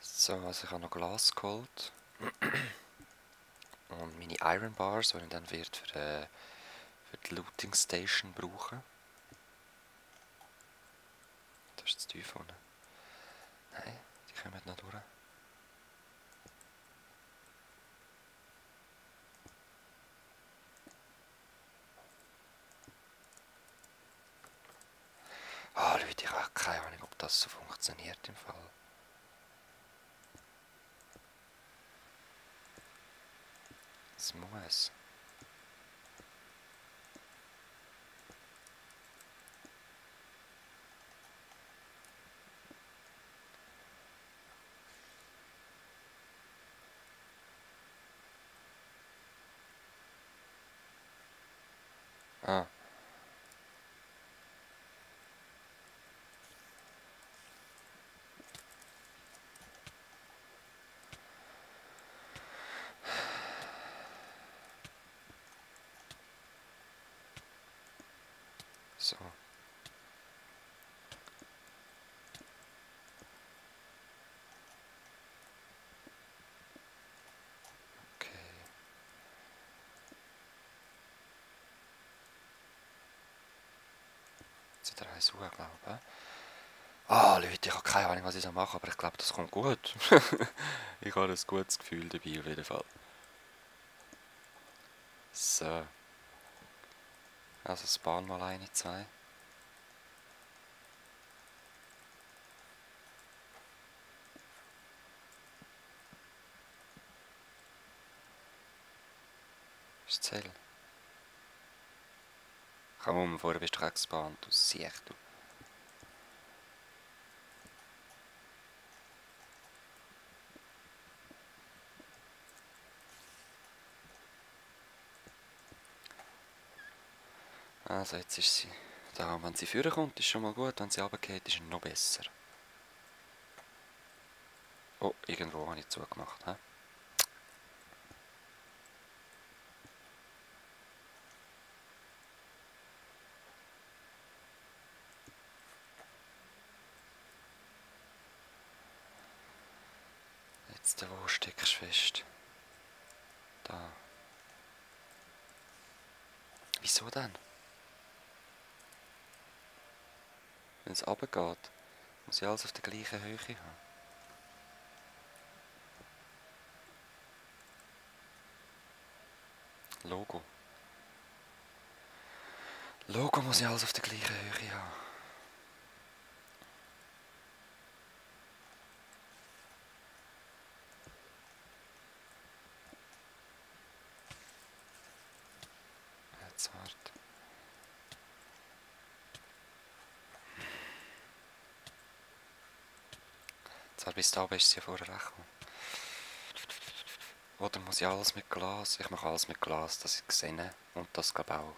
So, also ich habe noch Glas geholt. Und meine Iron Bars, die ich dann wird für die Looting Station brauchen. Das ist zu tief unten. Nein, die kommen noch durch. Ah, Leute, ich habe keine Ahnung, ob das so funktioniert im Fall. Es muss. Ah. So. Okay. Jetzt hat er eins hoch, glaube ich. Ah, Leute, ich habe keine Ahnung, was ich so mache, aber ich glaube, das kommt gut. Ich habe ein gutes Gefühl dabei, auf jeden Fall. So. Also spawn mal eine, zwei. Ist das hell? Komm, vorher bist du auch gespawnt, du Siech, du. Also jetzt ist sie da. Wenn sie vorne kommt, ist schon mal gut. Wenn sie runtergeht, ist sie noch besser. Oh, irgendwo habe ich zugemacht. He? Jetzt, wo steckst du fest? Da. Wieso denn? Wenn es runtergeht, muss ich alles auf der gleichen Höhe haben. Logo. Logo muss ich alles auf der gleichen Höhe haben. Jetzt warte. Jetzt bis da ist sie ja vorher rechnen. Oder muss ich alles mit Glas? Ich mache alles mit Glas, dass ich sehe. Und das glaube auch.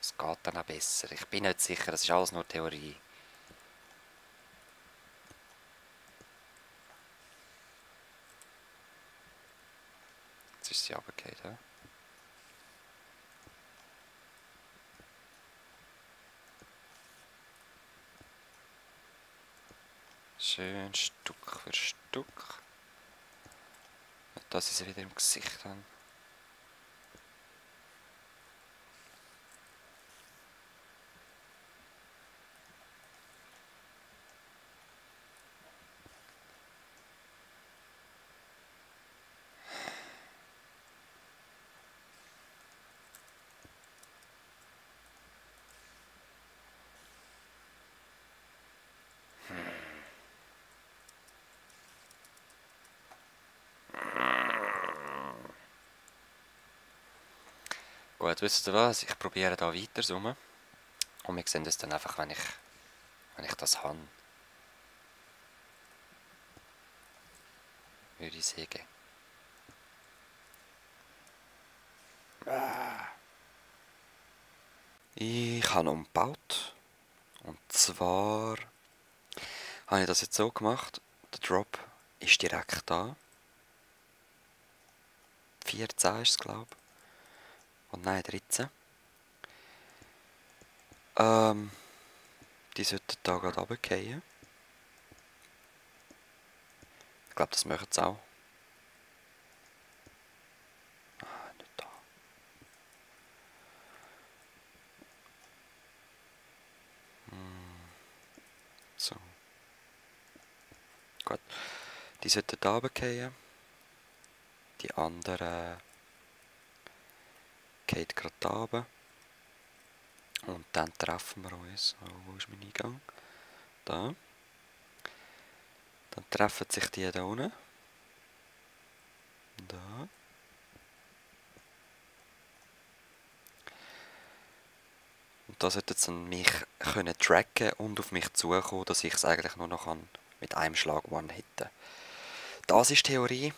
Es geht dann auch besser. Ich bin nicht sicher, das ist alles nur Theorie. Jetzt ist sie runtergefallen, ja? Schön Stück für Stück. Und dass ich sie wieder im Gesicht habe. Gut, wisst ihr was? Ich probiere da weiter zoomen. Und wir sehen das dann einfach, wenn ich das habe. Würde ich sagen. Ich habe umgebaut. Und zwar habe ich das jetzt so gemacht. Der Drop ist direkt da. 14 ist es, glaube ich. Und nein, 13. Die sollten da gerade runterfallen. glaube, das machen sie auch. Ah, nicht da. So. Gut. Die sollten da runterfallen. Die andere geht gerade da runter. Und dann treffen wir uns. Oh, wo ist mein Eingang? Da. Dann treffen sich die da unten. Da. Und da sollten sie mich können tracken und auf mich zukommen, dass ich es eigentlich nur noch mit einem Schlag one-hitten. Das ist Theorie.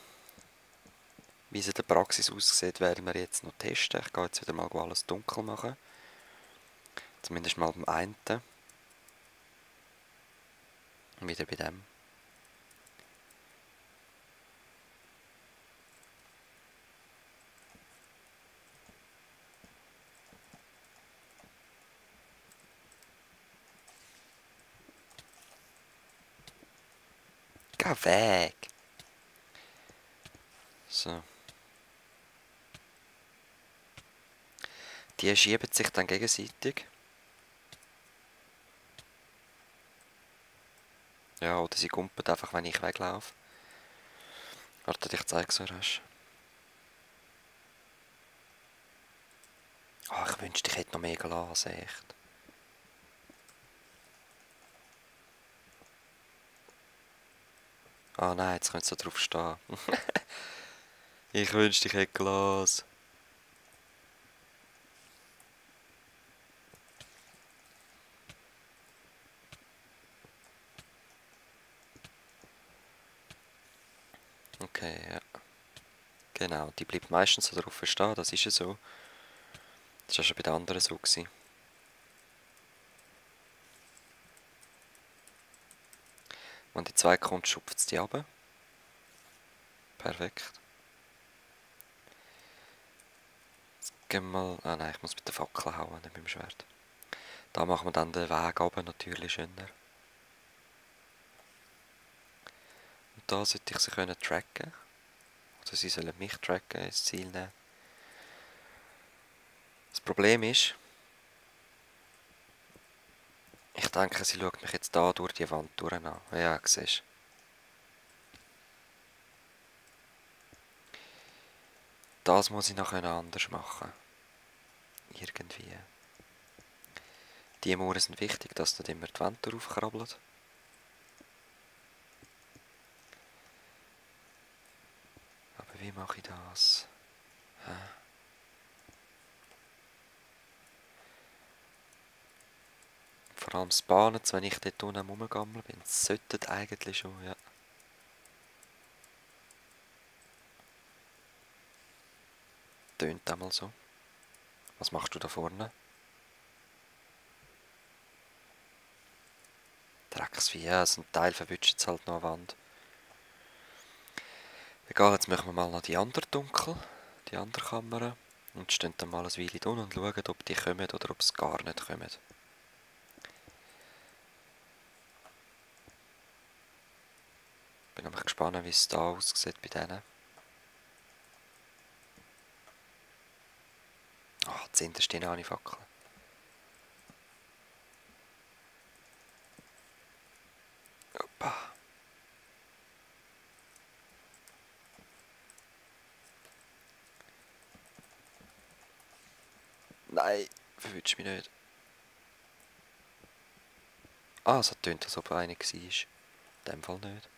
Wie es in der Praxis aussieht, werden wir jetzt noch testen. Ich gehe jetzt wieder mal alles dunkel machen. Zumindest mal beim einen. Wieder bei dem. Geh weg! So. Die schieben sich dann gegenseitig. Ja, oder sie kumpen einfach, wenn ich weglaufe. Warte, ich zeige es dir erst. Ah, ich wünschte, ich hätte noch mehr Glas, echt. Ah nein, jetzt könnte es da drauf stehen. Ich wünschte, ich hätte Glas. Okay, ja. Genau, die bleibt meistens so drauf stehen, das ist ja so. Das war schon bei den anderen so gewesen. Wenn die zwei kommt, schupft es die runter. Perfekt. Jetzt gehen wir mal... Ah nein, ich muss mit der Fackel hauen, nicht mit dem Schwert. Da machen wir dann den Weg runter, natürlich schöner. Und da sollte ich sie können tracken. Oder sie sollen mich tracken, ins Ziel nehmen. Das Problem ist... Ich denke, sie schaut mich jetzt da durch die Wand durch an. Ja, siehst du. Das muss ich noch anders machen. Irgendwie. Die Mauern sind wichtig, dass nicht immer die Wand draufkrabbelt. Aber wie mache ich das? Hä? Vor allem das Bahnen, wenn ich dort unten rumgammel bin, sollte eigentlich schon, ja. Tönt einmal so. Was machst du da vorne? Drecksvieh, ja, so ein Teil verwünscht jetzt halt noch an der Wand. Egal, jetzt machen wir mal noch die andere dunkel, die andere Kamera. Und stehen dann mal ein Weile da und schauen, ob die kommen oder ob sie gar nicht kommen. Bin nämlich gespannt, wie es da aussieht bei denen. Ach, die sind stehen auch nicht Fackel. Opa. Nein, verwünscht mich nicht. Ah, es hat tönt, als ob einer war. In dem Fall nicht.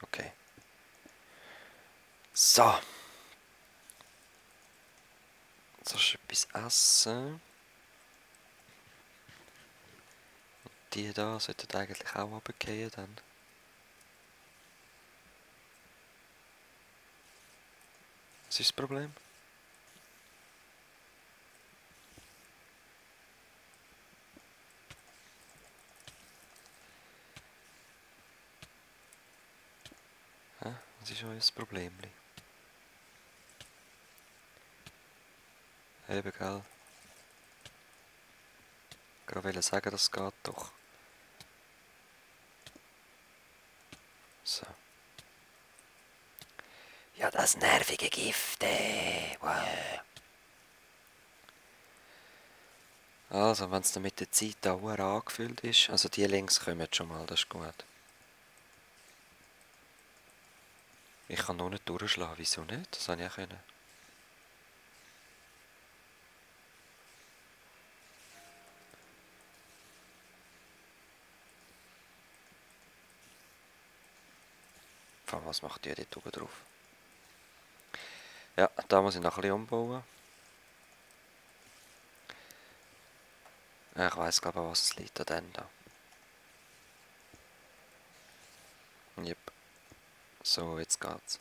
Okay. So. Jetzt hast du etwas essen. Die da sollten eigentlich auch runterfallen dann. Was ist das Problem? Hä? Was ist euer Problem? Eben, gell? gerade sagen, das geht doch. So. Ja, das nervige Gift. Wow. Also, wenn es dann mit der Zeit dauer angefüllt ist, also die links kommen schon mal, das ist gut. Ich kann nur nicht durchschlagen, wieso nicht? Das habe ich auch können. Vor allem, was macht die dort oben drauf? Ja, da muss ich noch ein bisschen umbauen. Ja, ich weiss, glaube ich, was es liegt an dem da. Yep. So, jetzt geht's.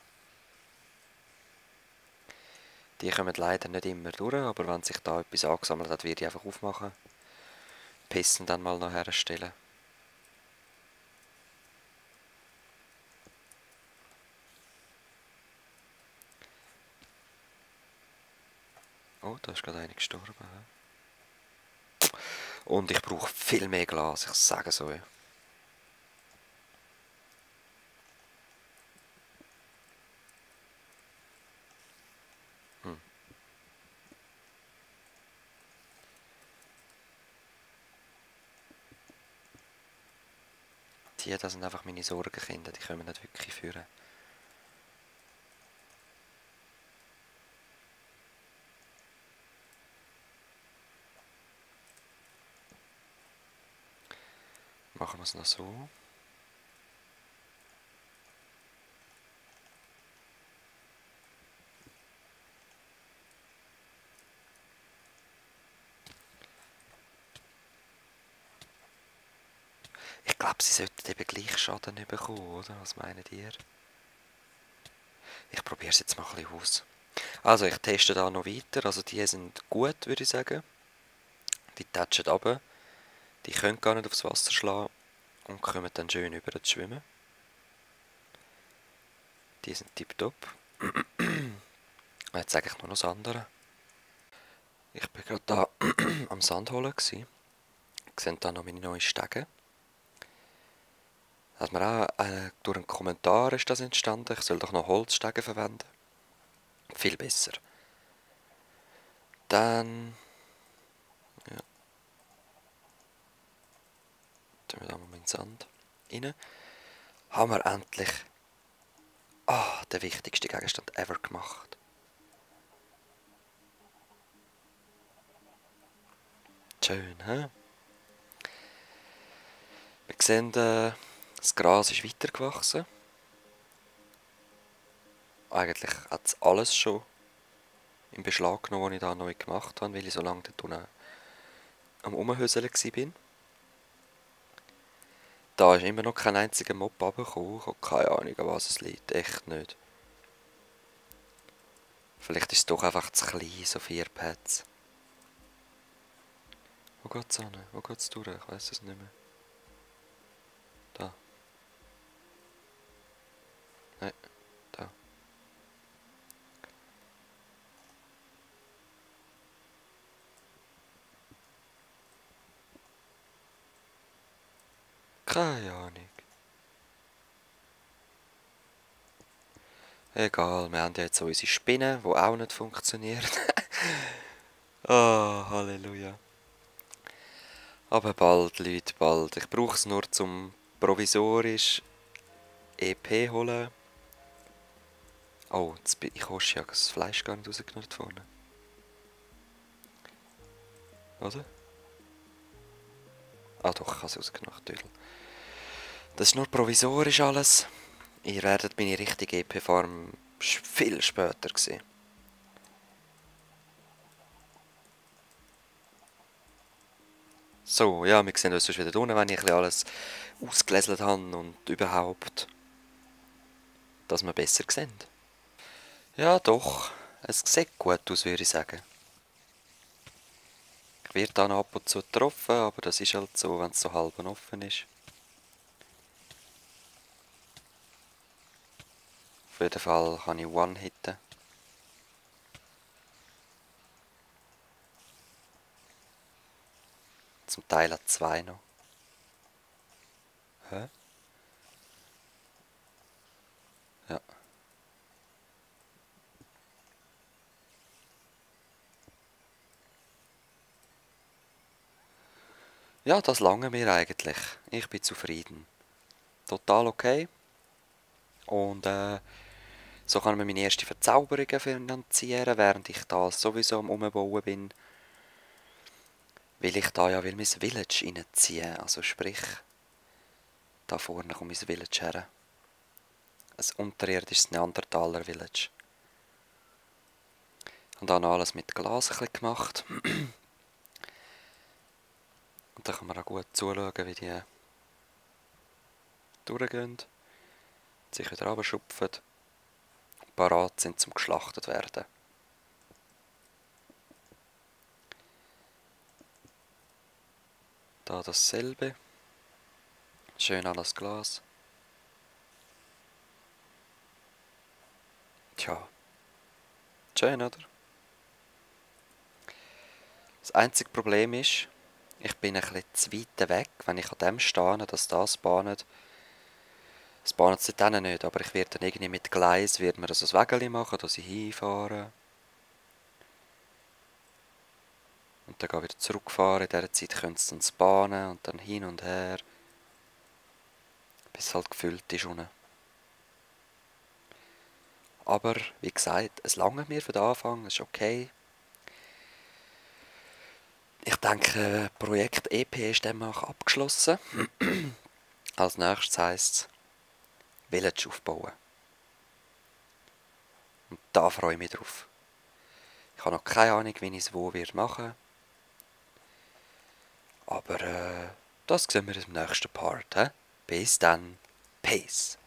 Die kommen leider nicht immer durch, aber wenn sich da etwas angesammelt hat, werde ich einfach aufmachen. Pissen dann mal noch herstellen. Oh, da ist gerade einer gestorben. Und ich brauche viel mehr Glas, ich sage so. Ja. Hm. Das sind einfach meine Sorgenkinder, die können nicht wirklich führen. Machen wir es noch so. Ich glaube, sie sollten eben gleich Schaden bekommen, oder? Was meint ihr? Ich probiere es jetzt mal ein bisschen aus. Also, ich teste da noch weiter. Also, die sind gut, würde ich sagen. Die touchen runter. Die können gar nicht aufs Wasser schlagen und kommen dann schön über zu schwimmen. Die sind tipptopp. Jetzt sage ich nur noch das andere. Ich bin gerade da am Sand holen. Ihr seht da noch meine neuen Stege. Hat mir auch durch einen Kommentar ist das entstanden. Ich soll doch noch Holzstege verwenden. Viel besser. Dann... Ja. Tun wir da mal in den Sand rein. Haben wir endlich... den wichtigsten Gegenstand ever gemacht. Schön, hä? Wir sehen, das Gras ist weitergewachsen. Eigentlich hat es alles schon in Beschlag genommen, was ich da neu gemacht habe, weil ich so lange dort unten am Rumhöseln war. Da ist immer noch kein einziger Mob runtergekommen. Ich habe keine Ahnung, an was es liegt. Echt nicht. Vielleicht ist es doch einfach zu klein, so 4 Pads. Wo geht's hin? Wo geht's durch? Ich weiss es nicht mehr. Da. Nein, da. Keine Ahnung. Egal, wir haben ja jetzt unsere Spinne, die auch nicht funktioniert. Oh, Halleluja. Aber bald, Leute, bald. Ich brauche es nur zum provisorisch EP holen. Oh, ich habe ja das Fleisch gar nicht rausgenommen vorne. Oder? Ah doch, ich habe es rausgenommen, Tüdel. Das ist nur provisorisch alles. Ihr werdet meine richtige EP-Farm viel später sehen. So, ja, wir sehen uns sonst wieder unten, wenn ich alles ausgeläselt habe und überhaupt, dass wir besser sehen. Ja, doch. Es sieht gut aus, würde ich sagen. Ich werde dann ab und zu getroffen, aber das ist halt so, wenn es so halb offen ist. Auf jeden Fall kann ich One-hitten. zum Teil auch 2 noch. Hä? Ja. Ja, das lange mir eigentlich. Ich bin zufrieden. Total okay. Und so kann man meine ersten Verzauberungen finanzieren, während ich da sowieso am Umbauen bin. Weil ich da ja will mein Village reinziehen. Also sprich, da vorne kommt mein Village her. Ein unterirdisches Neandertaler Village. Und dann alles mit Glas ein bisschen gemacht. Und da kann man auch gut zuschauen, wie die durchgehen, sich wieder runterschupfen und parat sind zum geschlachtet werden. Da dasselbe. Schön alles Glas. Tja. Schön, oder? Das einzige Problem ist, ich bin ein bisschen zu weit weg, wenn ich an dem stehe, dass das bahnet. Es bahnet es dort nicht, aber ich werde dann irgendwie mit Gleis wird mir das ein Wägeli machen, dass ich hinfahre. Und dann wieder zurückfahren. In dieser Zeit können sie dann bahnen und dann hin und her. Bis es halt gefüllt ist unten. Aber, wie gesagt, es lange mir für den Anfang, es ist okay. Ich denke, Projekt EP ist dann auch abgeschlossen. Als nächstes heisst es Village aufbauen. Und da freue ich mich drauf. Ich habe noch keine Ahnung, wie ich es wo machen werde. Aber das sehen wir im nächsten Part. He? Bis dann. Peace.